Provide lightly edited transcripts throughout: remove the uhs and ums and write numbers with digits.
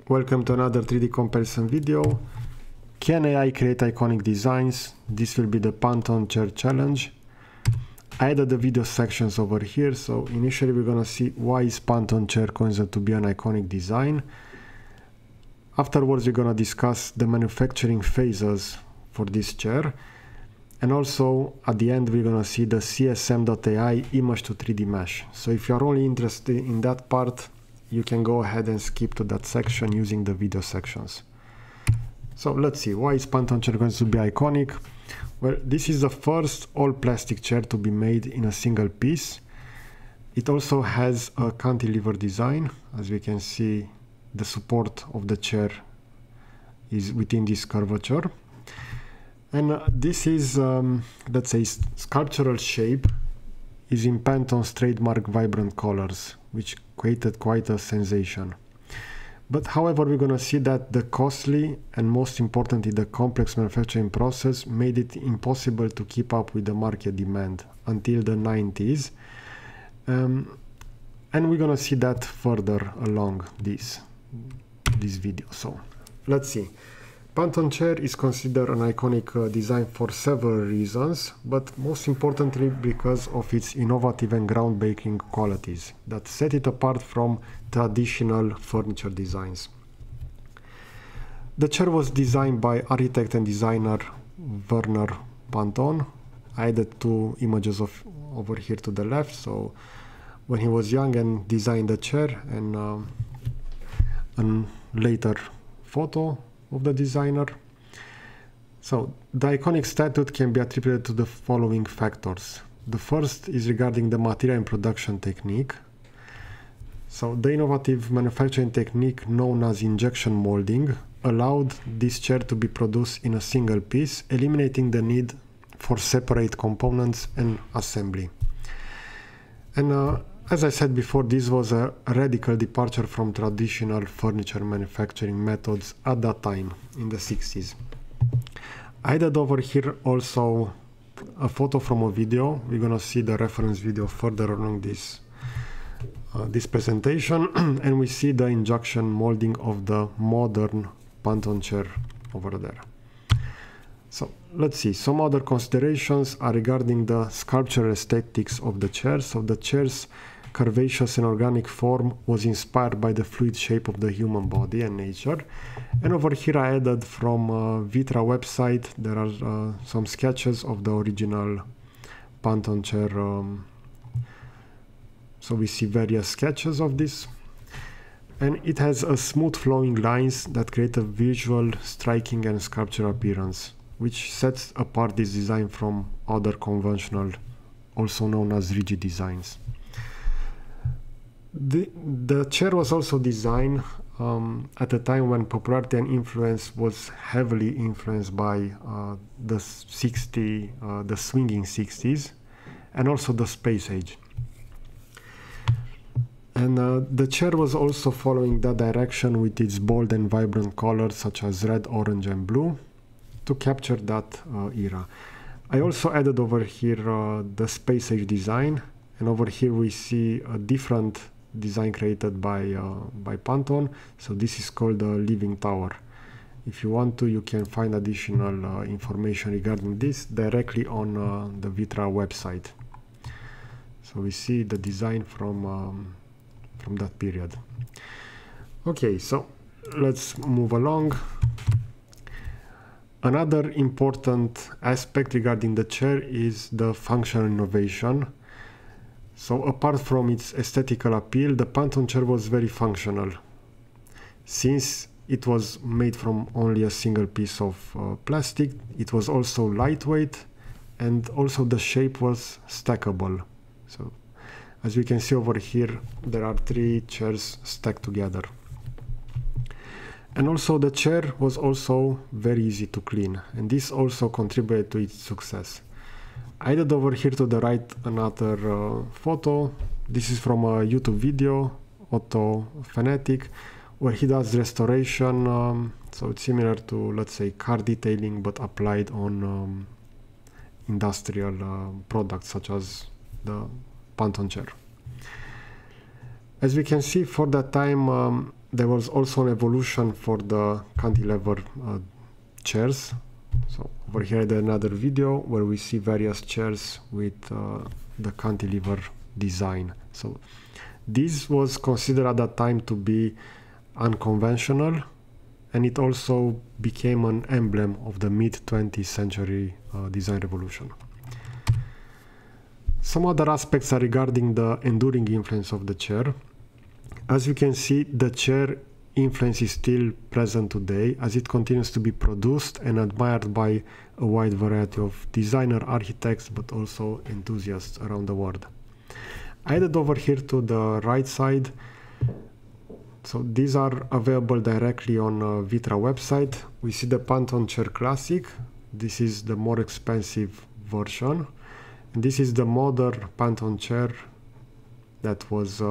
Welcome to another 3D comparison video. Can AI create iconic designs? This will be the Pantone chair challenge. I added the video sections over here, so initially we're gonna see why is Pantone chair considered to be an iconic design. Afterwards we're gonna discuss the manufacturing phases for this chair. And also at the end we're gonna see the CSM.ai image to 3D mesh. So if you're only interested in that part, you can go ahead and skip to that section using the video sections. So let's see, why is Pantone chair going to be iconic? Well, this is the first all-plastic chair to be made in a single piece. It also has a cantilever design. As we can see, the support of the chair is within this curvature. And this is, let's say, sculptural shape is in Pantone's trademark vibrant colors, which created quite a sensation. But however, we're gonna see that the costly and most importantly the complex manufacturing process made it impossible to keep up with the market demand until the 90s. And we're gonna see that further along this video. So let's see. Pantone chair is considered an iconic design for several reasons, but most importantly because of its innovative and groundbreaking qualities that set it apart from traditional furniture designs. The chair was designed by architect and designer Werner Pantone. I added two images over here to the left, so when he was young and designed the chair, and a later photo of the designer. So the iconic status can be attributed to the following factors. The first is regarding the material and production technique. So the innovative manufacturing technique known as injection molding allowed this chair to be produced in a single piece, eliminating the need for separate components and assembly. And as I said before, this was a radical departure from traditional furniture manufacturing methods at that time, in the 60s. I added over here also a photo from a video. We're gonna see the reference video further along this presentation, and we see the injection molding of the modern Pantone chair over there. So let's see, some other considerations are regarding the sculptural aesthetics of the chair. So the chair's curvaceous and organic form was inspired by the fluid shape of the human body and nature. And over here I added from Vitra website, there are some sketches of the original Pantone chair. So we see various sketches of this. And it has a smooth flowing lines that create a visual, striking and sculptural appearance, which sets apart this design from other conventional, also known as rigid designs. The chair was also designed at a time when popularity and influence was heavily influenced by the swinging 60s and also the space age. And the chair was also following that direction with its bold and vibrant colors such as red, orange and blue to capture that era. I also added over here the space age design, and over here we see a different design created by Pantone. So this is called the Living Tower. If you want to, you can find additional information regarding this directly on the Vitra website. So we see the design from that period. Okay, so let's move along. Another important aspect regarding the chair is the functional innovation. So apart from its aesthetical appeal, the Pantone chair was very functional. Since it was made from only a single piece of plastic, it was also lightweight, and also the shape was stackable. So as we can see over here, there are 3 chairs stacked together. And also the chair was also very easy to clean, and this also contributed to its success. I added over here to the right another photo. This is from a YouTube video, Otto Fanatic, where he does restoration. So it's similar to, let's say, car detailing, but applied on industrial products such as the Pantone chair. As we can see, for that time, there was also an evolution for the cantilever chairs. So over here there's another video where we see various chairs with the cantilever design. So this was considered at that time to be unconventional, and it also became an emblem of the mid-20th century design revolution. Some other aspects are regarding the enduring influence of the chair. As you can see, the chair influence is still present today, as it continues to be produced and admired by a wide variety of designer, architects, but also enthusiasts around the world. I added over here to the right side, so these are available directly on Vitra website. We see the Panton Chair Classic. This is the more expensive version. And this is the modern Panton chair that was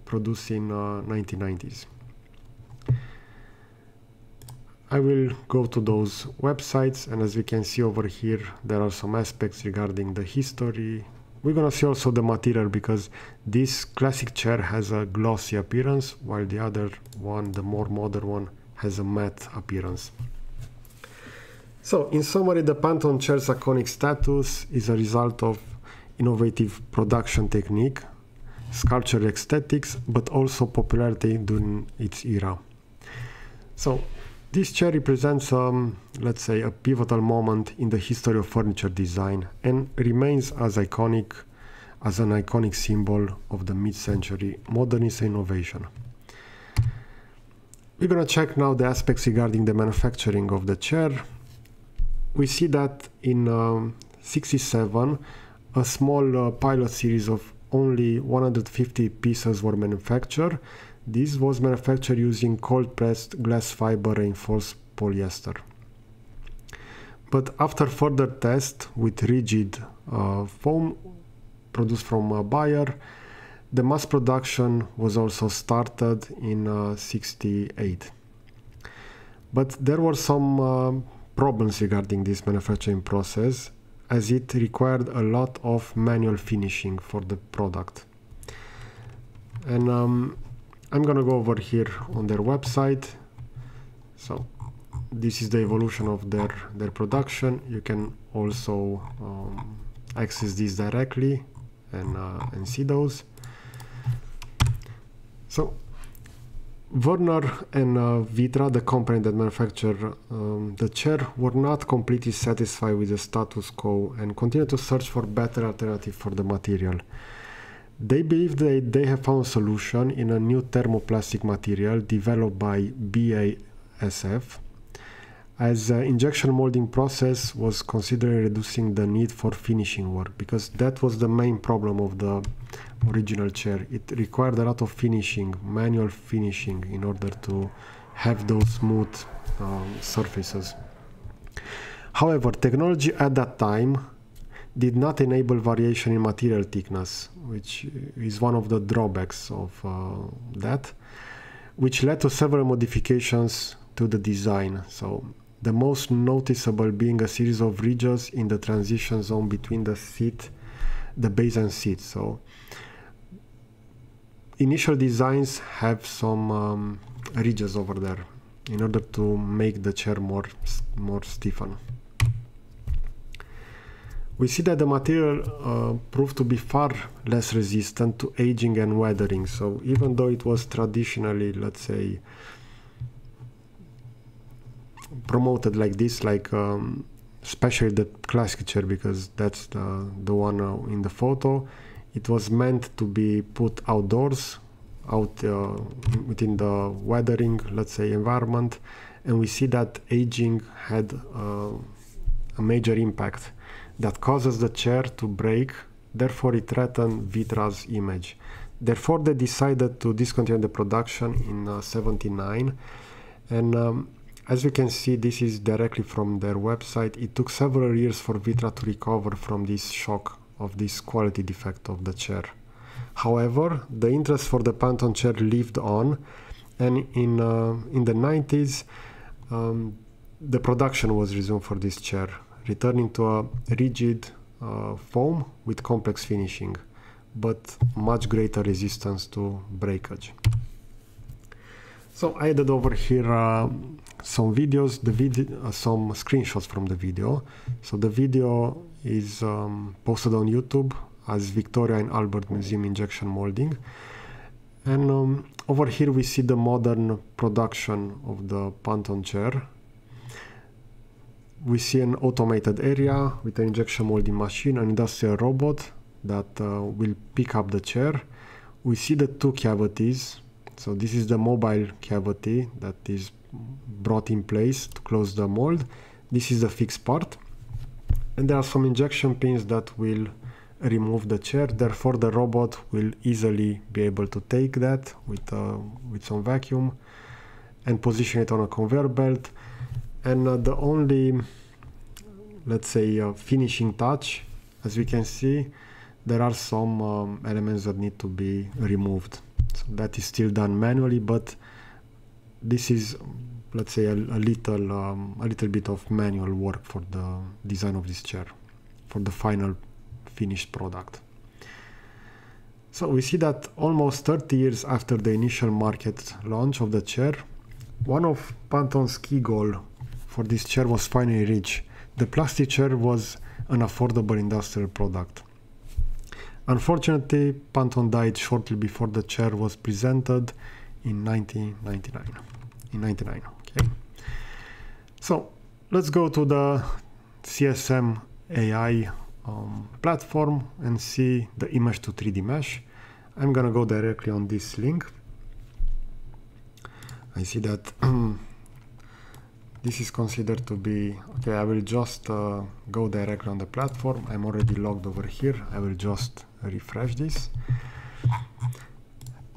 produced in 1990s. I will go to those websites, and as we can see over here, there are some aspects regarding the history. We're gonna see also the material, because this classic chair has a glossy appearance, while the other one, the more modern one, has a matte appearance. So, in summary, the Panton chair's iconic status is a result of innovative production technique, sculptural aesthetics, but also popularity during its era. So, this chair represents, let's say, a pivotal moment in the history of furniture design, and remains as an iconic symbol of the mid-century modernist innovation. We're gonna check now the aspects regarding the manufacturing of the chair. We see that in 1967, a small pilot series of only 150 pieces were manufactured. This was manufactured using cold-pressed glass fiber reinforced polyester. But after further tests with rigid foam produced from Bayer, the mass production was also started in 1968. But there were some problems regarding this manufacturing process, as it required a lot of manual finishing for the product. And I'm gonna go over here on their website. So this is the evolution of their production. You can also access this directly and see those. So Werner and Vitra, the company that manufactured the chair, were not completely satisfied with the status quo and continued to search for better alternative for the material. They believe that they have found a solution in a new thermoplastic material developed by BASF, as injection molding process was considering reducing the need for finishing work, because that was the main problem of the original chair. It required a lot of finishing, manual finishing, in order to have those smooth surfaces. However, technology at that time did not enable variation in material thickness, which is one of the drawbacks of that, which led to several modifications to the design. So the most noticeable being a series of ridges in the transition zone between the seat, the base and seat. So initial designs have some ridges over there in order to make the chair more stiffened. We see that the material proved to be far less resistant to aging and weathering. So even though it was traditionally, let's say, promoted like this, like especially the classic chair, because that's the one in the photo, it was meant to be put outdoors, within the weathering, let's say, environment, and we see that aging had a major impact that causes the chair to break. Therefore it threatened Vitra's image. Therefore they decided to discontinue the production in 1979, and as we can see, this is directly from their website. It took several years for Vitra to recover from this shock of this quality defect of the chair. However, the interest for the Panton chair lived on, and in the 90s the production was resumed for this chair, returning to a rigid foam with complex finishing, but much greater resistance to breakage. So I added over here some videos, some screenshots from the video. So the video is posted on YouTube as Victoria and Albert Museum injection molding. And over here we see the modern production of the Panton chair. We see an automated area with an injection molding machine, an industrial robot that will pick up the chair. We see the two cavities. So this is the mobile cavity that is brought in place to close the mold. This is the fixed part. And there are some injection pins that will remove the chair. Therefore, the robot will easily be able to take that with some vacuum and position it on a conveyor belt. And the only, let's say, finishing touch, as we can see, there are some elements that need to be removed. So that is still done manually, but this is, let's say, a little bit of manual work for the design of this chair, for the final finished product. So we see that almost 30 years after the initial market launch of the chair, one of Panton's key goals for this chair was finally reached. The plastic chair was an affordable industrial product. Unfortunately, Panton died shortly before the chair was presented in 1999. Okay. So let's go to the CSM AI platform and see the image to 3D mesh. I'm gonna go directly on this link. I see that this is considered to be okay. I will just go directly on the platform. I'm already logged over here. I will just refresh this,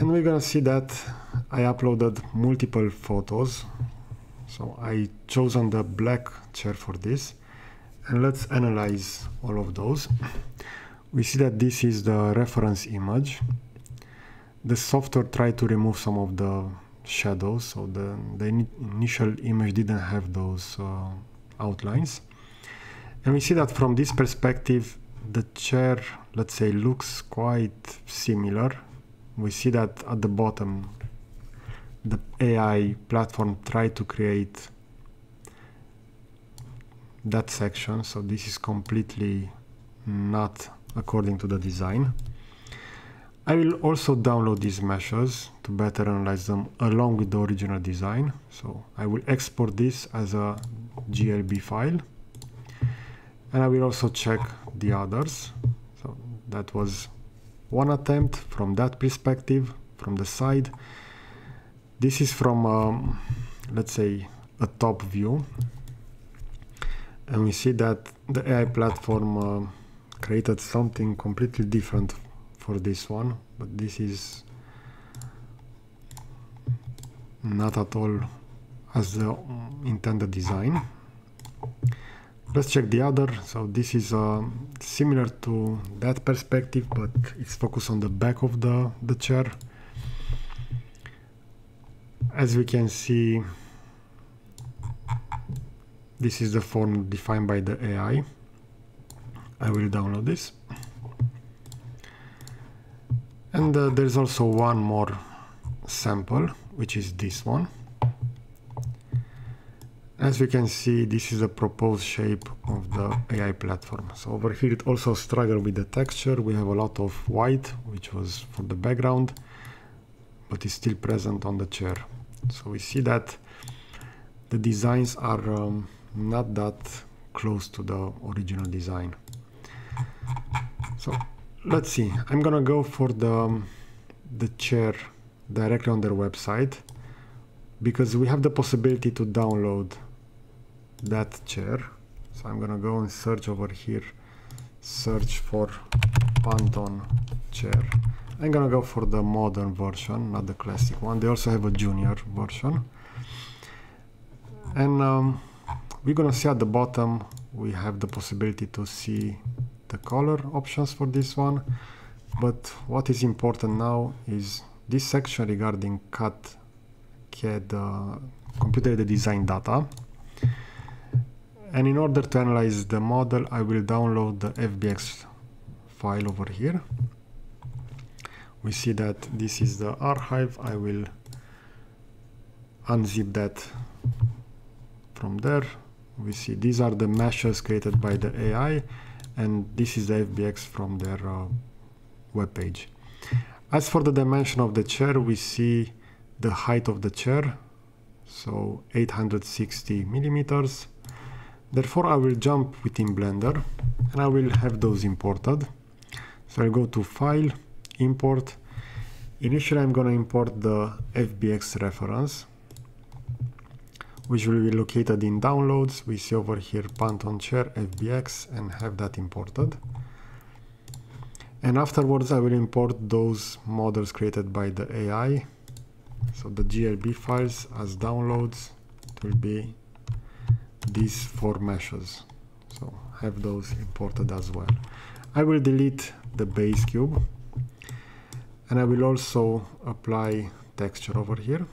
and we're gonna see that I uploaded multiple photos. So I chosen the black chair for this, and let's analyze all of those. We see that this is the reference image. The software tried to remove some of the shadows, so the initial image didn't have those outlines. And we see that from this perspective, the chair, let's say, looks quite similar. We see that at the bottom, the AI platform tried to create that section, so this is completely not according to the design. I will also download these meshes to better analyze them along with the original design. So I will export this as a GLB file, and I will also check the others. So that was one attempt from that perspective, from the side. This is from, let's say, a top view. And we see that the AI platform created something completely different for this one, but this is not at all as the intended design. Let's check the other. So this is similar to that perspective, but it's focused on the back of the chair. As we can see, this is the form defined by the AI. I will download this. And there's also one more sample, which is this one. As we can see, this is a proposed shape of the AI platform. So over here it also struggled with the texture. We have a lot of white, which was for the background, but is still present on the chair. So we see that the designs are not that close to the original design. So let's see. I'm gonna go for the chair directly on their website, because we have the possibility to download that chair. So I'm gonna go and search over here, search for Panton chair. I'm gonna go for the modern version, not the classic one. They also have a junior version. And we're gonna see at the bottom, we have the possibility to see the color options for this one. But what is important now is this section regarding CAD computer-aided design data. And in order to analyze the model, I will download the FBX file over here. We see that this is the archive. I will unzip that from there, we see these are the meshes created by the AI, and this is the FBX from their web page. As for the dimension of the chair, we see the height of the chair, so 860 millimeters. Therefore, I will jump within Blender and I will have those imported. So I'll go to File, Import. Initially, I'm going to import the FBX reference, which will be located in Downloads. We see over here Pantheon Chair FBX and have that imported. And afterwards, I will import those models created by the AI. So the GLB files as downloads, it will be these 4 meshes. So have those imported as well. I will delete the base cube and I will also apply texture over here.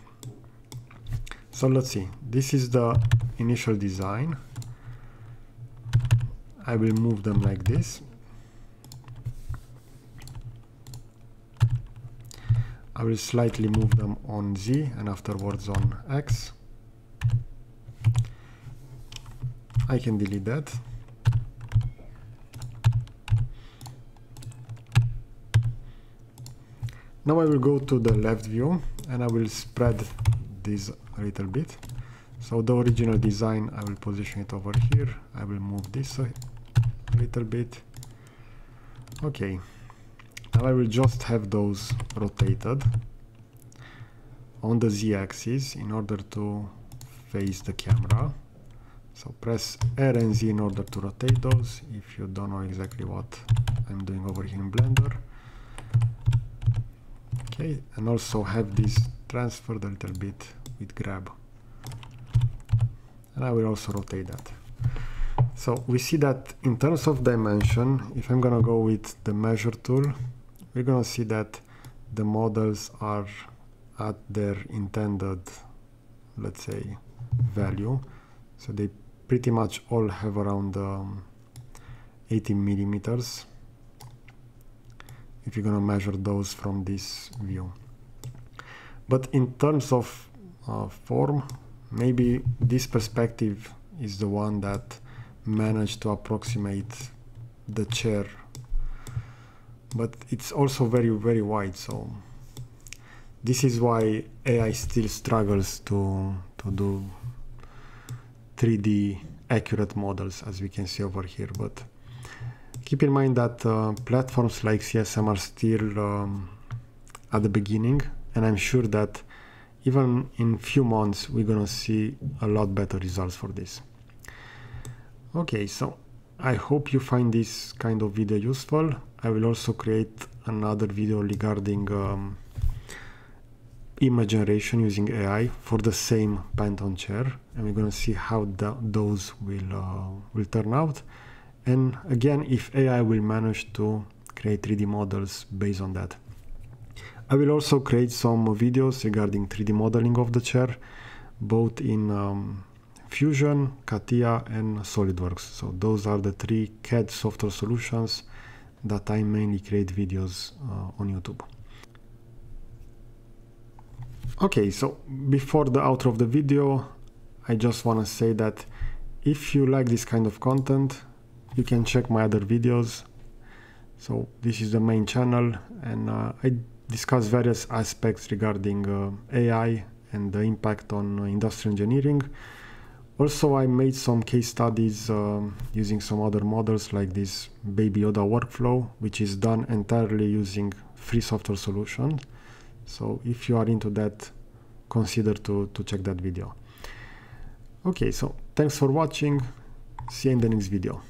So let's see, this is the initial design. I will move them like this. I will slightly move them on Z and afterwards on X. I can delete that. Now I will go to the left view and I will spread this a little bit. So the original design, I will position it over here. I will move this a little bit. Okay. Now I will just have those rotated on the Z-axis in order to face the camera. So press R and Z in order to rotate those, if you don't know exactly what I'm doing over here in Blender. Okay, and also have this transferred a little bit with grab. And I will also rotate that. So we see that in terms of dimension, if I'm gonna go with the measure tool, we're gonna see that the models are at their intended, let's say, value. So they pretty much all have around 18 millimeters if you're gonna measure those from this view. But in terms of form, maybe this perspective is the one that managed to approximate the chair, but it's also very, very wide. So this is why AI still struggles to do 3D accurate models, as we can see over here. But keep in mind that platforms like CSM are still at the beginning, and I'm sure that even in few months we're gonna see a lot better results for this. Okay, so I hope you find this kind of video useful. I will also create another video regarding image generation using AI for the same Pantheon chair, and we're gonna see how those will turn out. And again, if AI will manage to create 3D models based on that. I will also create some videos regarding 3D modeling of the chair, both in Fusion, CATIA and SolidWorks. So those are the 3 CAD software solutions that I mainly create videos on YouTube. Okay, so before the outro of the video, I just want to say that if you like this kind of content, you can check my other videos. So this is the main channel, and I discuss various aspects regarding AI and the impact on industrial engineering. Also, I made some case studies using some other models like this Baby Yoda workflow, which is done entirely using free software solutions. So if you are into that, consider to check that video. Okay, so thanks for watching. See you in the next video.